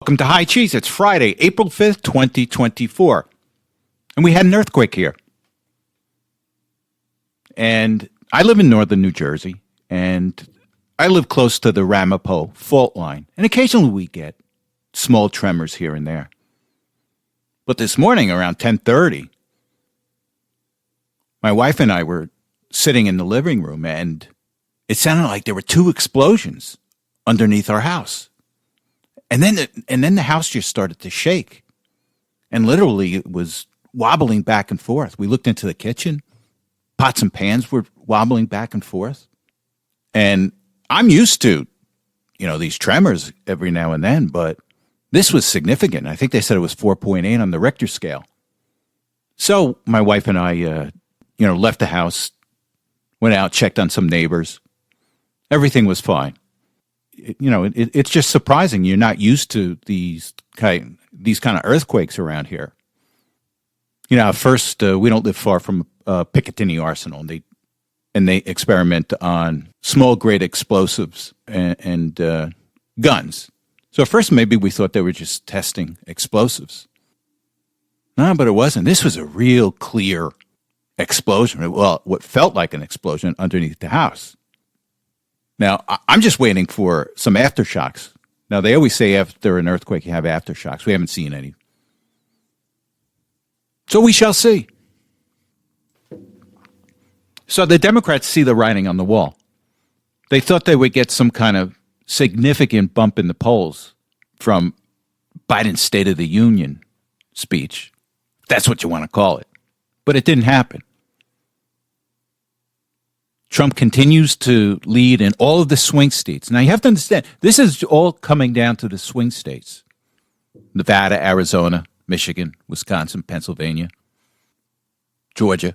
Welcome to High Cheese. It's Friday, April 5th, 2024. And we had an earthquake here. And I live in northern New Jersey, and I live close to the Ramapo fault line. And occasionally we get small tremors here and there. But this morning around 10:30, my wife and I were sitting in the living room, and it sounded like there were two explosions underneath our house. And then the house just started to shake. And literally it was wobbling back and forth. We looked into the kitchen. Pots and pans were wobbling back and forth. And I'm used to, these tremors every now and then, but this was significant. I think they said it was 4.8 on the Richter scale. So my wife and I, left the house, went out, checked on some neighbors. Everything was fine. It's just surprising. You're not used to these kind of earthquakes around here. First, we don't live far from Picatinny Arsenal, and they experiment on small grade explosives and guns. So at first, maybe we thought they were just testing explosives. No, but it wasn't. This was a real clear explosion. Well, what felt like an explosion underneath the house. Now, I'm just waiting for some aftershocks. Now, they always say after an earthquake, you have aftershocks. We haven't seen any. So we shall see. So the Democrats see the writing on the wall. They thought they would get some kind of significant bump in the polls from Biden's State of the Union speech. That's what you want to call it. But it didn't happen. Trump continues to lead in all of the swing states. Now, you have to understand, this is all coming down to the swing states. Nevada, Arizona, Michigan, Wisconsin, Pennsylvania, Georgia.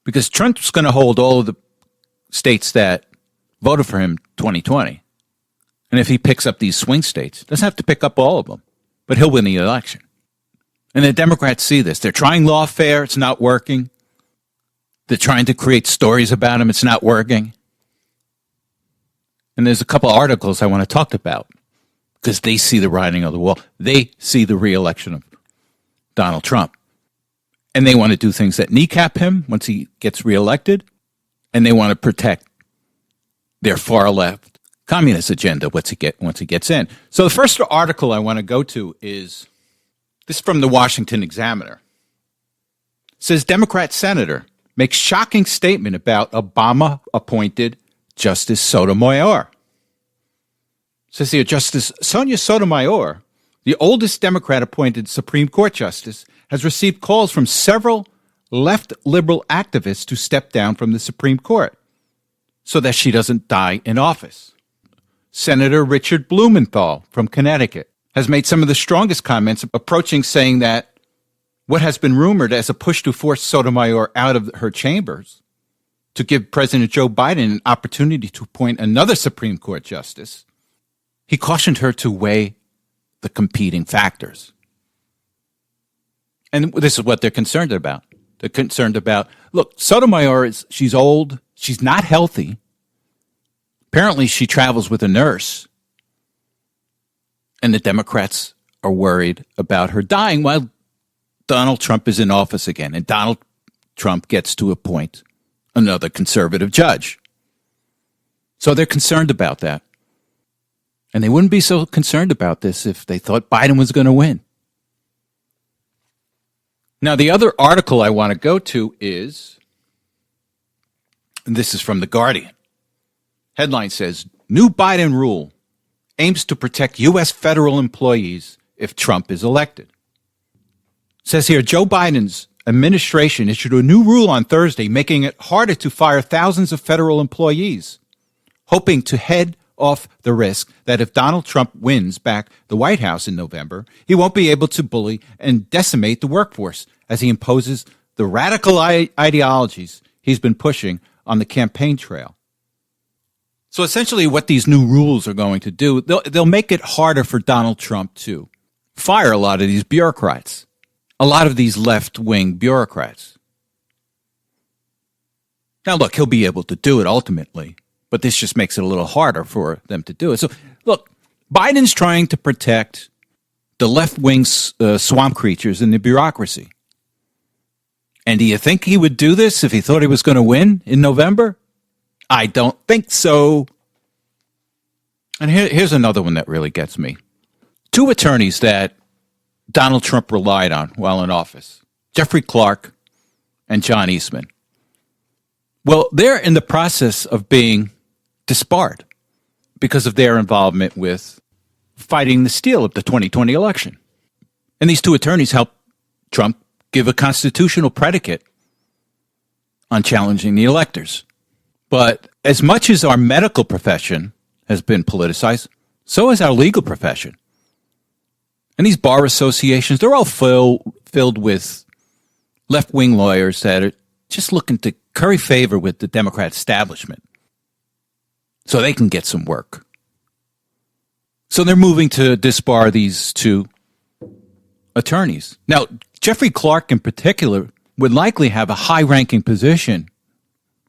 Because Trump's going to hold all of the states that voted for him 2020. And if he picks up these swing states, doesn't have to pick up all of them, but he'll win the election. And the Democrats see this. They're trying lawfare. It's not working. They're trying to create stories about him. It's not working. And there's a couple articles I want to talk about because they see the writing on the wall. They see the re-election of Donald Trump. And they want to do things that kneecap him once he gets reelected. And they want to protect their far-left communist agenda once he gets in. So the first article I want to go to is this from the Washington Examiner. It says, Democrat Senator makes shocking statement about Obama-appointed Justice Sotomayor. It says here, Justice Sonia Sotomayor, the oldest Democrat-appointed Supreme Court justice, has received calls from several left liberal activists to step down from the Supreme Court so that she doesn't die in office. Senator Richard Blumenthal from Connecticut has made some of the strongest comments approaching saying that what has been rumored as a push to force Sotomayor out of her chambers to give President Joe Biden an opportunity to appoint another Supreme Court justice, he cautioned her to weigh the competing factors. And this is what they're concerned about. They're concerned about, look, Sotomayor, she's old, she's not healthy. Apparently she travels with a nurse. And the Democrats are worried about her dying while Donald Trump is in office again, and Donald Trump gets to appoint another conservative judge. So they're concerned about that. And they wouldn't be so concerned about this if they thought Biden was going to win. Now, the other article I want to go to is, and this is from The Guardian. Headline says, New Biden rule aims to protect U.S. federal employees if Trump is elected. It says here, Joe Biden's administration issued a new rule on Thursday, making it harder to fire thousands of federal employees, hoping to head off the risk that if Donald Trump wins back the White House in November, he won't be able to bully and decimate the workforce as he imposes the radical ideologies he's been pushing on the campaign trail. So essentially what these new rules are going to do, they'll make it harder for Donald Trump to fire a lot of these bureaucrats. A lot of these left-wing bureaucrats. Now, look, he'll be able to do it ultimately, but this just makes it a little harder for them to do it. So, look, Biden's trying to protect the left-wing swamp creatures in the bureaucracy. And do you think he would do this if he thought he was going to win in November? I don't think so. And here's another one that really gets me. Two attorneys that Donald Trump relied on while in office, Jeffrey Clark and John Eastman. Well, they're in the process of being disbarred because of their involvement with fighting the steal of the 2020 election. And these two attorneys helped Trump give a constitutional predicate on challenging the electors. But as much as our medical profession has been politicized, so has our legal profession. And these bar associations, they're all filled with left-wing lawyers that are just looking to curry favor with the Democrat establishment so they can get some work. So they're moving to disbar these two attorneys. Now, Jeffrey Clark in particular would likely have a high-ranking position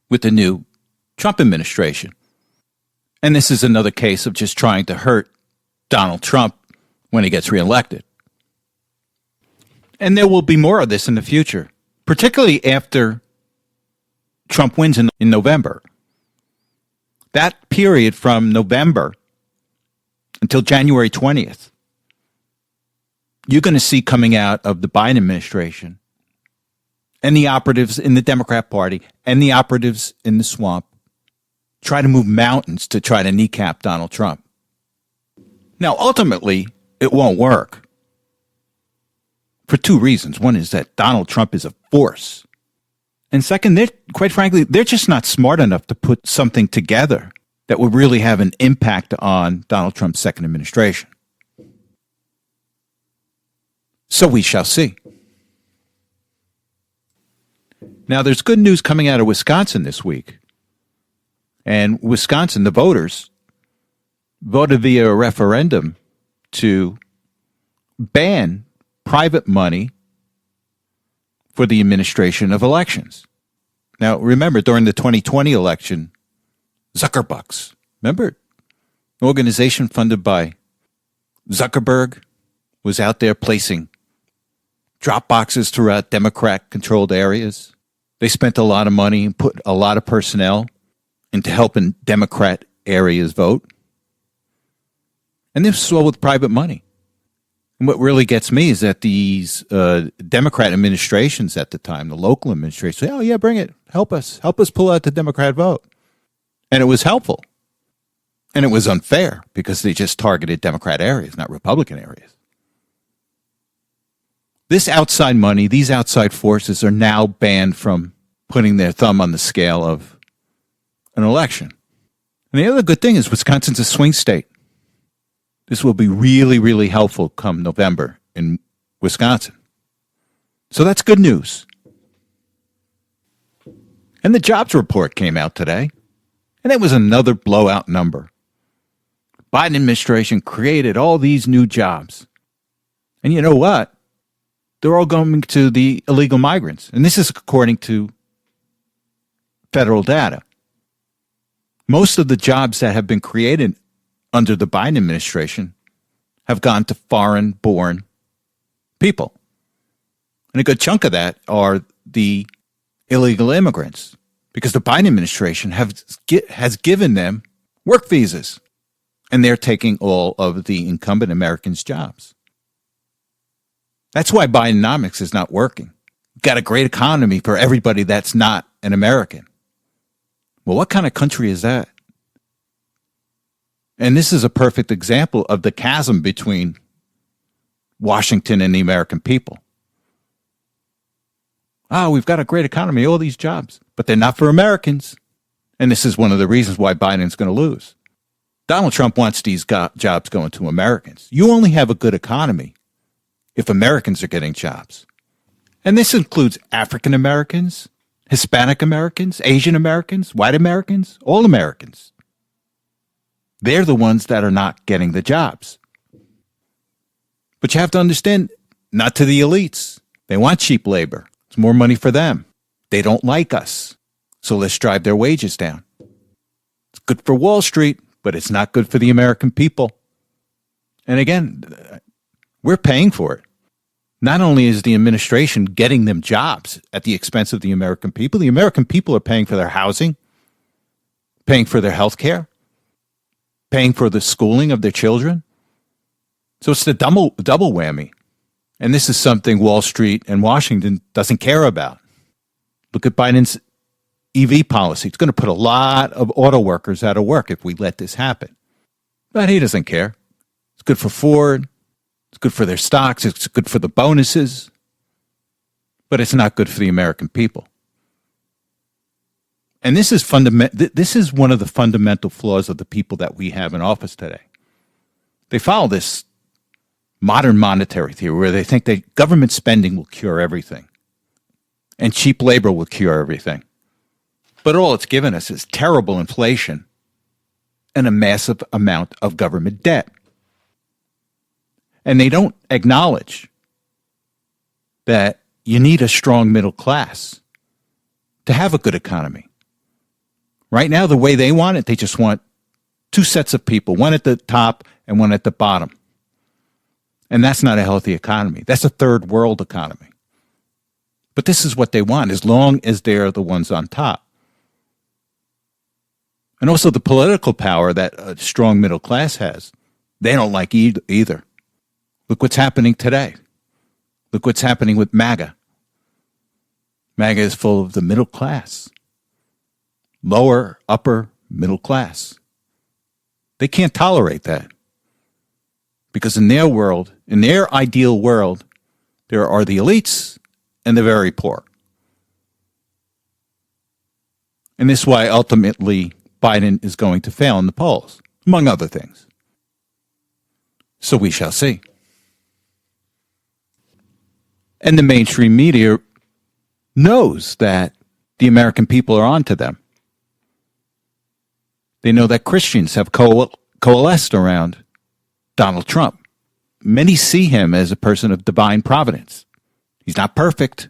with the new Trump administration. And this is another case of just trying to hurt Donald Trump when he gets reelected. And there will be more of this in the future, particularly after Trump wins in November. That period from November until January 20th, you're going to see coming out of the Biden administration and the operatives in the Democrat Party and the operatives in the swamp try to move mountains to try to kneecap Donald Trump. Now, ultimately, it won't work for two reasons. One is that Donald Trump is a force. And second, quite frankly, they're just not smart enough to put something together that would really have an impact on Donald Trump's second administration. So we shall see. Now, there's good news coming out of Wisconsin this week. And Wisconsin, the voters, voted via a referendum to ban private money for the administration of elections. Now, remember, during the 2020 election, Zuckerbucks, remember, an organization funded by Zuckerberg was out there placing drop boxes throughout Democrat-controlled areas. They spent a lot of money and put a lot of personnel into helping Democrat areas vote. And this was all with private money. And what really gets me is that these Democrat administrations at the time, the local administrations, say, oh, yeah, bring it. Help us pull out the Democrat vote. And it was helpful. And it was unfair because they just targeted Democrat areas, not Republican areas. This outside money, these outside forces are now banned from putting their thumb on the scale of an election. And the other good thing is Wisconsin's a swing state. This will be really, really helpful come November in Wisconsin. So that's good news. And the jobs report came out today, and it was another blowout number. Biden administration created all these new jobs. And you know what? They're all going to the illegal migrants. And this is according to federal data. Most of the jobs that have been created under the Biden administration have gone to foreign-born people. And a good chunk of that are the illegal immigrants, because the Biden administration has given them work visas, and they're taking all of the incumbent Americans' jobs. That's why Bidenomics is not working. Got a great economy for everybody that's not an American. Well, what kind of country is that? And this is a perfect example of the chasm between Washington and the American people. Oh, we've got a great economy, all these jobs, but they're not for Americans. And this is one of the reasons why Biden's going to lose. Donald Trump wants these jobs going to Americans. You only have a good economy if Americans are getting jobs. And this includes African Americans, Hispanic Americans, Asian Americans, white Americans, all Americans. They're the ones that are not getting the jobs. But you have to understand, not to the elites. They want cheap labor. It's more money for them. They don't like us. So let's drive their wages down. It's good for Wall Street, but it's not good for the American people. And again, we're paying for it. Not only is the administration getting them jobs at the expense of the American people are paying for their housing, paying for their health care, paying for the schooling of their children. So it's the double whammy. And this is something Wall Street and Washington doesn't care about. Look at Biden's EV policy. It's going to put a lot of auto workers out of work if we let this happen. But he doesn't care. It's good for Ford. It's good for their stocks. It's good for the bonuses. But it's not good for the American people. And this is one of the fundamental flaws of the people that we have in office today. They follow this modern monetary theory where they think that government spending will cure everything and cheap labor will cure everything. But all it's given us is terrible inflation and a massive amount of government debt. And they don't acknowledge that you need a strong middle class to have a good economy. Right now, the way they want it, they just want two sets of people, one at the top and one at the bottom. And that's not a healthy economy. That's a third world economy. But this is what they want, as long as they're the ones on top. And also the political power that a strong middle class has, they don't like either. Look what's happening today. Look what's happening with MAGA. MAGA is full of the middle class. Lower, upper, middle class. They can't tolerate that. Because in their world, in their ideal world, there are the elites and the very poor. And this is why ultimately Biden is going to fail in the polls, among other things. So we shall see. And the mainstream media knows that the American people are onto them. They know that Christians have coalesced around Donald Trump. Many see him as a person of divine providence. He's not perfect,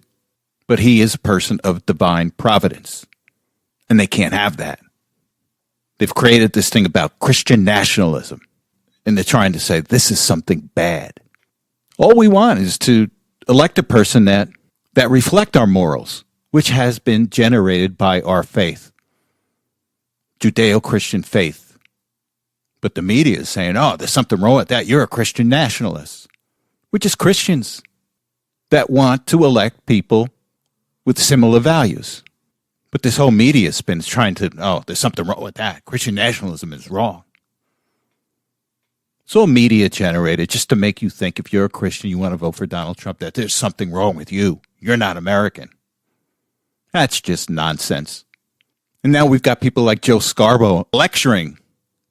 but he is a person of divine providence. And they can't have that. They've created this thing about Christian nationalism. And they're trying to say this is something bad. All we want is to elect a person that reflect our morals, which has been generated by our faith, Judeo-Christian faith. But the media is saying, oh, there's something wrong with that. You're a Christian nationalist, which is Christians that want to elect people with similar values. But this whole media spin is trying to, oh, there's something wrong with that. Christian nationalism is wrong. It's all media generated just to make you think if you're a Christian, you want to vote for Donald Trump, that there's something wrong with you. You're not American. That's just nonsense. And now we've got people like Joe Scarborough lecturing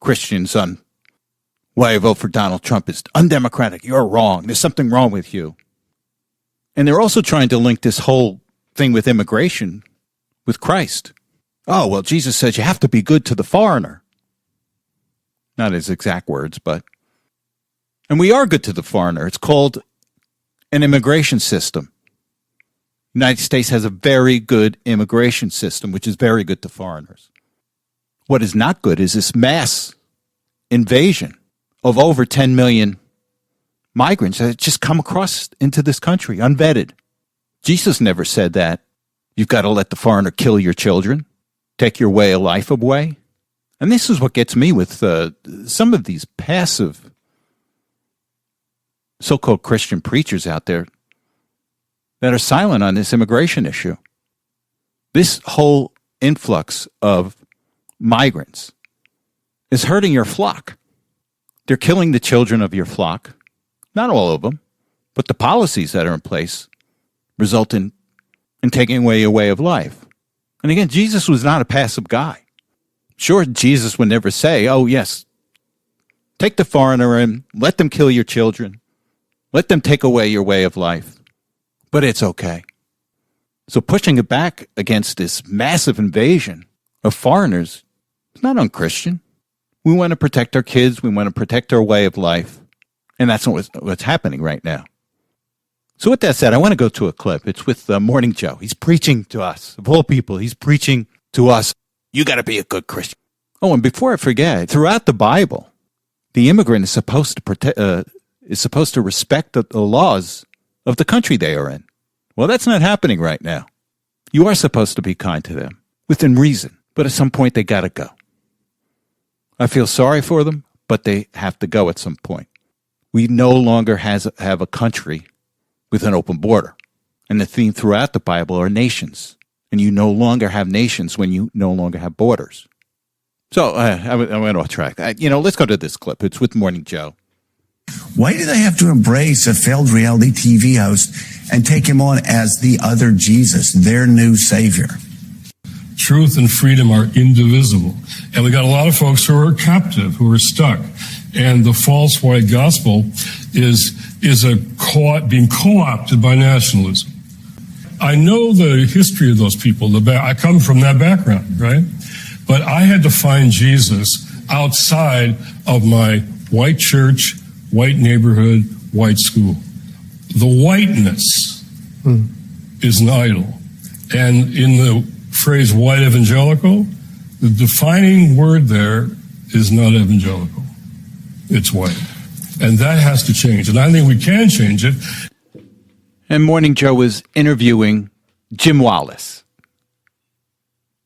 Christians on why a vote for Donald Trump is undemocratic. You're wrong. There's something wrong with you. And they're also trying to link this whole thing with immigration with Christ. Oh, well, Jesus says you have to be good to the foreigner. Not his exact words, but. And we are good to the foreigner. It's called an immigration system. The United States has a very good immigration system, which is very good to foreigners. What is not good is this mass invasion of over 10 million migrants that just come across into this country unvetted. Jesus never said that. You've got to let the foreigner kill your children, take your way of life away. And this is what gets me with some of these passive so-called Christian preachers out there that are silent on this immigration issue. This whole influx of migrants is hurting your flock. They're killing the children of your flock. Not all of them, but the policies that are in place result in taking away your way of life. And again, Jesus was not a passive guy. Sure, Jesus would never say, oh, yes, take the foreigner in, let them kill your children, let them take away your way of life. But it's okay. So pushing it back against this massive invasion of foreigners is not unchristian. We want to protect our kids. We want to protect our way of life. And that's what's happening right now. So with that said, I want to go to a clip. It's with Morning Joe. He's preaching to us. Of all people, he's preaching to us. You got to be a good Christian. Oh, and before I forget, throughout the Bible, the immigrant is supposed to respect the laws of the country they are in. Well, that's not happening right now. You are supposed to be kind to them within reason, but at some point they got to go. I feel sorry for them, but they have to go at some point. We no longer have a country with an open border. And the theme throughout the Bible are nations. And you no longer have nations when you no longer have borders. So I went off track. Let's go to this clip. It's with Morning Joe. Why do they have to embrace a failed reality TV host and take him on as the other Jesus, their new savior? Truth and freedom are indivisible. And we got a lot of folks who are captive, who are stuck. And the false white gospel is being co-opted by nationalism. I know the history of those people. I come from that background, right? But I had to find Jesus outside of my white church, white neighborhood, white school. The whiteness is an idol. And in the phrase white evangelical, the defining word there is not evangelical. It's white. And that has to change. And I think we can change it. And Morning Joe was interviewing Jim Wallis.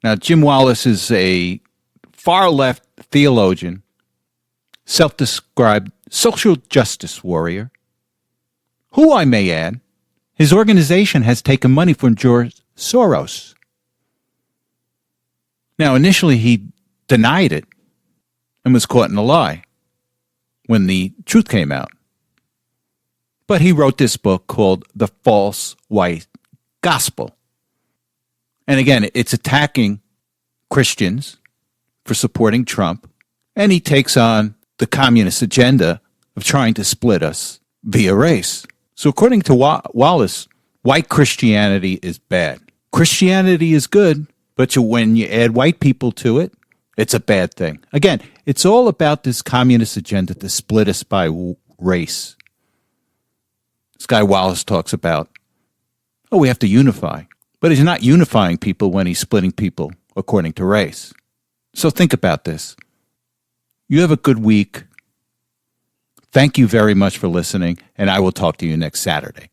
Now, Jim Wallis is a far-left theologian, self-described social justice warrior, who, I may add, his organization has taken money from George Soros. Now, initially he denied it and was caught in a lie when the truth came out. But he wrote this book called The False White Gospel. And again, it's attacking Christians for supporting Trump, and he takes on the communist agenda of trying to split us via race. So according to Wallace, white Christianity is bad. Christianity is good, but when you add white people to it, it's a bad thing. Again, it's all about this communist agenda to split us by race. This guy Wallace talks about, we have to unify. But he's not unifying people when he's splitting people according to race. So think about this. You have a good week. Thank you very much for listening, and I will talk to you next Saturday.